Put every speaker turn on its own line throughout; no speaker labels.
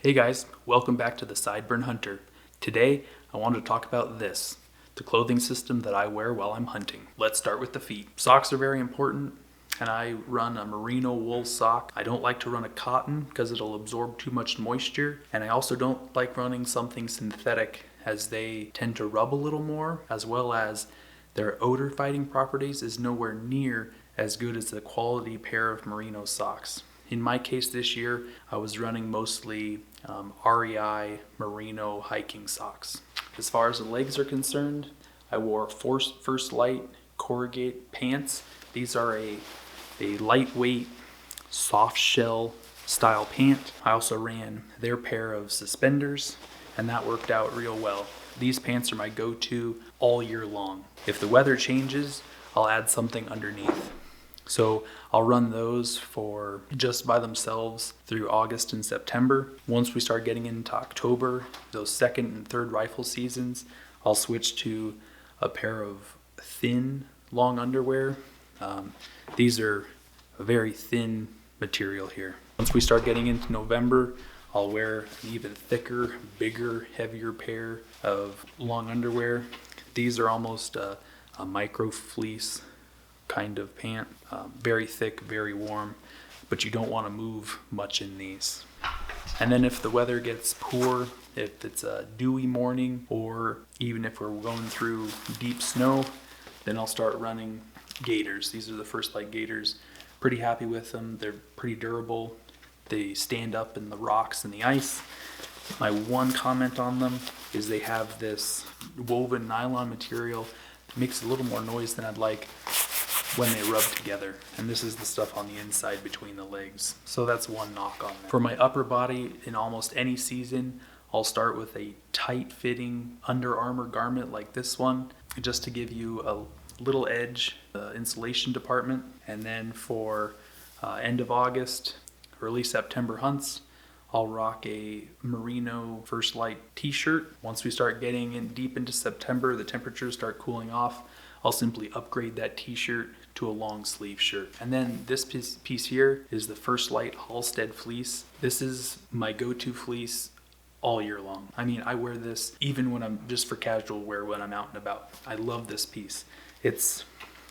Hey guys, welcome back to the Sideburn Hunter. Today, I wanted to talk about this, the clothing system that I wear while I'm hunting. Let's start with the feet. Socks are very important, and I run a merino wool sock. I don't like to run a cotton because it'll absorb too much moisture, and I also don't like running something synthetic as they tend to rub a little more, as well as their odor fighting properties is nowhere near as good as the quality pair of merino socks. In my case this year, I was running mostly REI merino hiking socks. As far as the legs are concerned, I wore First Light corrugate pants. These are a lightweight soft shell style pant. I also ran their pair of suspenders, and that worked out real well. These pants are my go-to all year long. If the weather changes, I'll add something underneath. So I'll run those for just by themselves through August and September. Once we start getting into October, those second and third rifle seasons, I'll switch to a pair of thin long underwear. These are a very thin material here. Once we start getting into November, I'll wear an even thicker, bigger, heavier pair of long underwear. These are almost a micro fleece kind of pant, very thick, very warm, but you don't want to move much in these. And then if the weather gets poor, if it's a dewy morning, or even if we're going through deep snow, then I'll start running gaiters. These are the First Light gaiters. Pretty happy with them. They're pretty durable. They stand up in the rocks and the ice. My one comment on them is they have this woven nylon material that makes a little more noise than I'd like when they rub together, and this is the stuff on the inside between the legs, so that's one knock on that. For my upper body, in almost any season, I'll start with a tight fitting Under Armour garment like this one, just to give you a little edge, insulation department. And then for end of August, early September hunts, I'll rock a merino First Light t-shirt. Once we start getting in deep into September, the temperatures start cooling off, I'll simply upgrade that t-shirt to a long sleeve shirt. And then this piece here is the First Light Halstead fleece. This is my go-to fleece all year long. I mean, I wear this even when I'm just for casual wear when I'm out and about. I love this piece. It's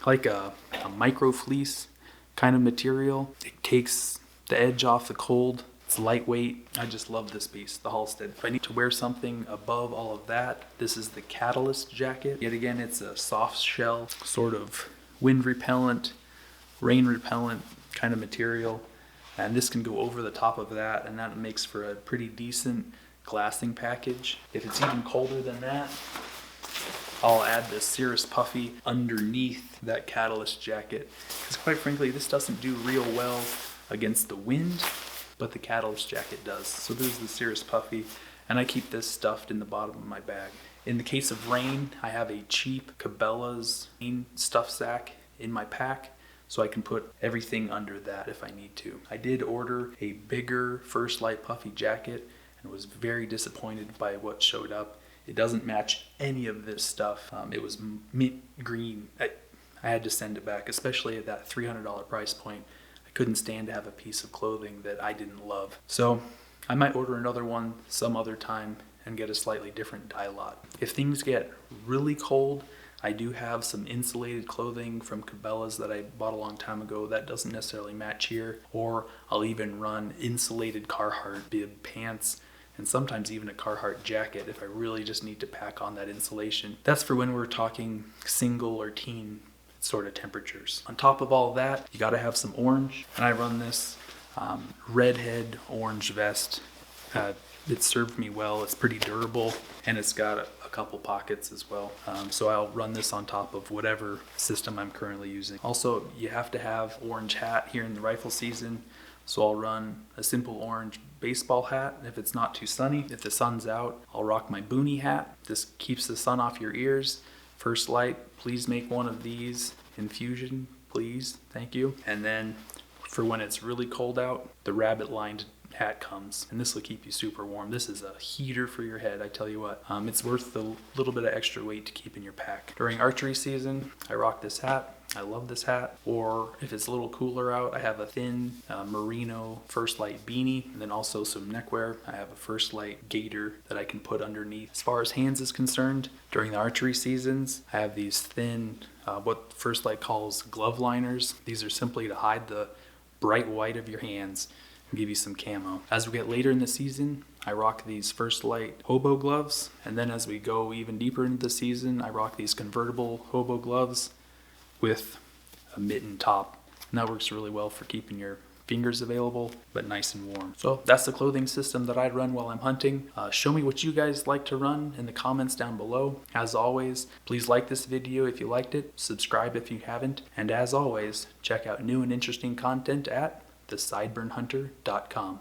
like a micro fleece kind of material. It takes the edge off the cold. It's lightweight. I just love this piece, the Halstead. If I need to wear something above all of that, this is the Catalyst jacket. Yet again, it's a soft shell, sort of wind repellent, rain repellent kind of material. And this can go over the top of that, and that makes for a pretty decent glassing package. If it's even colder than that, I'll add the Cirrus Puffy underneath that Catalyst jacket. Because quite frankly, this doesn't do real well against the wind, but the Catalyst jacket does. So there's the Cirrus Puffy, and I keep this stuffed in the bottom of my bag. In the case of rain, I have a cheap Cabela's stuff sack in my pack, so I can put everything under that if I need to. I did order a bigger First Light Puffy jacket and was very disappointed by what showed up. It doesn't match any of this stuff. It was mint green. I had to send it back, especially at that $300 price point. Couldn't stand to have a piece of clothing that I didn't love. So I might order another one some other time and get a slightly different dye lot. If things get really cold, I do have some insulated clothing from Cabela's that I bought a long time ago that doesn't necessarily match here, or I'll even run insulated Carhartt bib pants and sometimes even a Carhartt jacket if I really just need to pack on that insulation. That's for when we're talking single or teen sort of temperatures. On top of all that, you gotta have some orange, and I run this redhead orange vest. It served me well. It's pretty durable, and it's got a couple pockets as well. So I'll run this on top of whatever system I'm currently using. Also, you have to have orange hat here in the rifle season, so I'll run a simple orange baseball hat if it's not too sunny. If the sun's out, I'll rock my boonie hat. This keeps the sun off your ears. First Light, please make one of these in fusion, please, thank you. And then for when it's really cold out, the rabbit lined hat comes, and this will keep you super warm. This is a heater for your head, I tell you what. It's worth the little bit of extra weight to keep in your pack. During archery season, I rock this hat. I love this hat. Or if it's a little cooler out, I have a thin merino First Light beanie, and then also some neckwear. I have a First Light gaiter that I can put underneath. As far as hands is concerned, during the archery seasons, I have these thin, what First Light calls glove liners. These are simply to hide the bright white of your hands and give you some camo. As we get later in the season, I rock these First Light hobo gloves, and then as we go even deeper into the season, I rock these convertible hobo gloves with a mitten top. And that works really well for keeping your fingers available, but nice and warm. So that's the clothing system that I'd run while I'm hunting. Show me what you guys like to run in the comments down below. As always, please like this video if you liked it, subscribe if you haven't, and as always, check out new and interesting content at thesideBurnHunter.com.